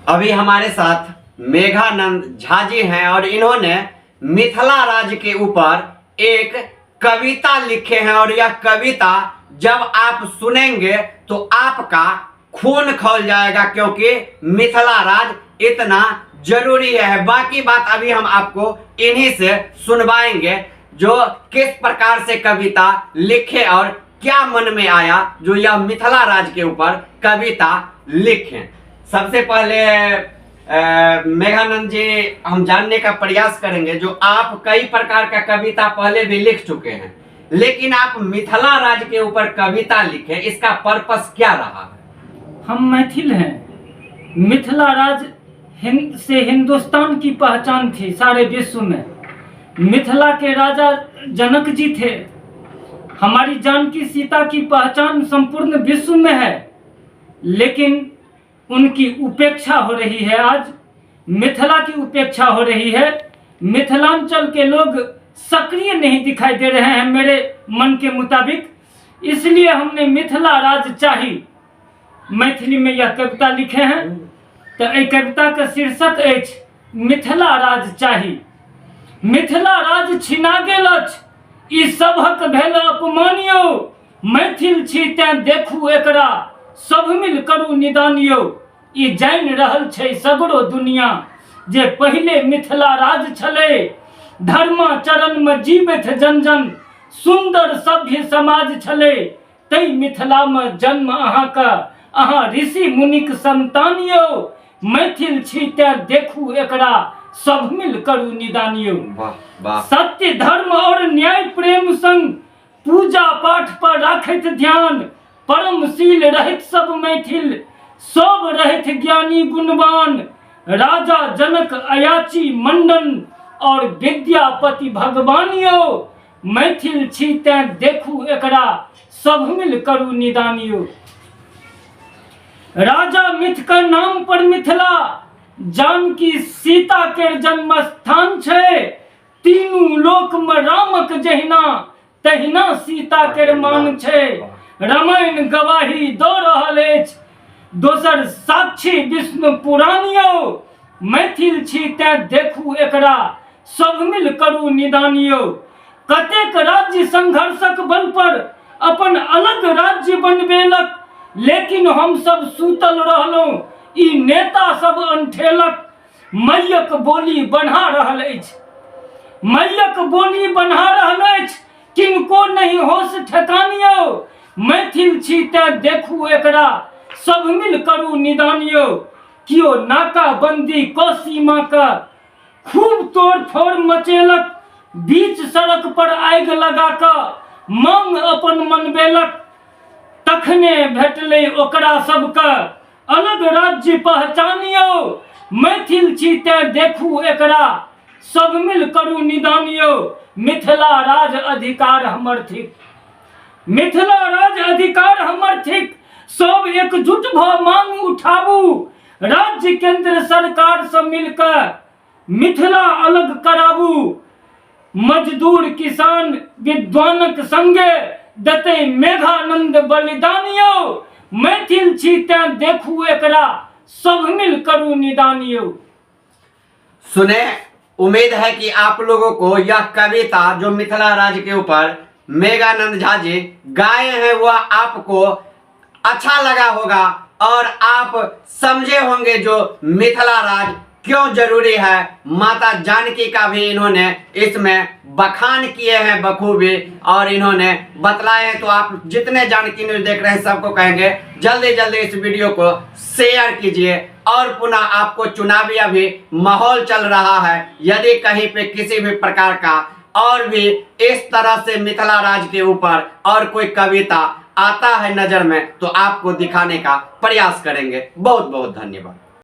अभी हमारे साथ मेघानंद झा जी हैं और इन्होंने मिथिला राज्य के ऊपर एक कविता लिखे हैं और यह कविता जब आप सुनेंगे तो आपका खून खौल जाएगा, क्योंकि मिथिला राज्य इतना जरूरी है। बाकी बात अभी हम आपको इन्हीं से सुनवाएंगे जो किस प्रकार से कविता लिखे और क्या मन में आया जो यह मिथिला राज्य के ऊपर कविता लिखे। सबसे पहले मेघानंद जी हम जानने का प्रयास करेंगे, जो आप कई प्रकार का कविता पहले भी लिख चुके हैं, लेकिन आप मिथिला राज्य के ऊपर कविता लिखे, इसका पर्पस क्या रहा है? हम मैथिल हैं। मिथिला राज्य से हिंदुस्तान की पहचान थी सारे विश्व में। मिथिला के राजा जनक जी थे। हमारी जानकी सीता की पहचान संपूर्ण विश्व में है, लेकिन उनकी उपेक्षा हो रही है। आज मिथिला की उपेक्षा हो रही है। मिथिलांचल के लोग सक्रिय नहीं दिखाई दे रहे हैं मेरे मन के मुताबिक, इसलिए हमने मिथिला राज्य चाहिए मैथिली में यह कविता लिखे हैं। तो एक कविता का शीर्षक अछि मिथिला राज्य चाही। मिथिला राज्य छिना गेल अछि, ई सभक भेल अपमानियो। मैथिल छी तें देखू एकरा, सब मिल करू निदानियो। ई जानि रहल छै सगरो दुनिया, जे पहिले मिथिला राज्य छलै। धर्माचरण में जीवित जन जन, सुंदर सभ्य समाज छलै। तै मिथिला में जन्म अहाँका, अहाँ ऋषि मुनिक संतानियो। मैथिल छी तें देखू एकरा, सब मिल करू निदानियो। सत्य धर्म और न्याय प्रेम संग, पूजा पाठ पर राखैत ध्यान। परमशील रहित सब मैथिल, सब रहित ज्ञानी गुणवान। राजा जनक अयाची मंडन, और विद्यापति भगवानियो। मैथिल छी तें देखू एकरा, सब मिल करू निदानियो। राजा मिथ का नाम पर मिथिला, जानकी सीता के जन्म स्थान छे। तीनू लोक में रामक जहिना, तहिना सीता के मान छे। रामायण गवाही दो रहल अछि, दोसर साक्षी विष्णु पुराणियो। मैथिल छी तें देखू एकरा, सब मिल करू निदानियो। कतेक राज्य संघर्षक बल पर अपन अलग राज्य बनबेलक, लेकिन हम सब सूतल रहलहुं, ई नेता सब अनठेलक। मैयक बोली बढ़ा रहल अछि, मैयक बोली बढ़ा रहल अछि, किनको नहीं होश ठेकानियो। मैथिल छी तें देखू एकरा, सब मिल करू निदानियो। कियो नाकाबंदी क सीमा का, खूब तोड़ फोड़ मचेलक। बीच सड़क पर आग लगा कर मांग अपन मनबेलक। तखने भेटले ओकरा सबका, अलग राज्य पहचानियो। मैथिल छी तें देखू एकरा, सब मिल करू निदानियो। मिथिला राज अधिकार हमर थिक, मिथिला राज अधिकार हमर थिक। सब एकजुट भ मांग उठाबू, राज्य केंद्र सरकार से मिलकर मिथिला अलग कराबू। मजदूर किसान विद्वानक संगे, देते मेघानंद बलिदानियो। मैथिल छी तें देखू एकरा, सब मिल करू निदानियो। सुने, उम्मीद है कि आप लोगों को यह कविता जो मिथिला राज्य के ऊपर मेघानंद झा जी गाए हैं वह आपको अच्छा लगा होगा और आप समझे होंगे जो मिथिला राज्य क्यों जरूरी है। माता जानकी का भी इन्होंने इसमें बखान किए हैं बखूबी और इन्होंने बतलाए हैं। तो आप जितने जानकी न्यूज देख रहे हैं सबको कहेंगे जल्दी जल्दी इस वीडियो को शेयर कीजिए। और पुनः आपको चुनावी अभी माहौल चल रहा है, यदि कहीं पे किसी भी प्रकार का और भी इस तरह से मिथिला राज्य के ऊपर और कोई कविता आता है नजर में तो आपको दिखाने का प्रयास करेंगे। बहुत बहुत धन्यवाद।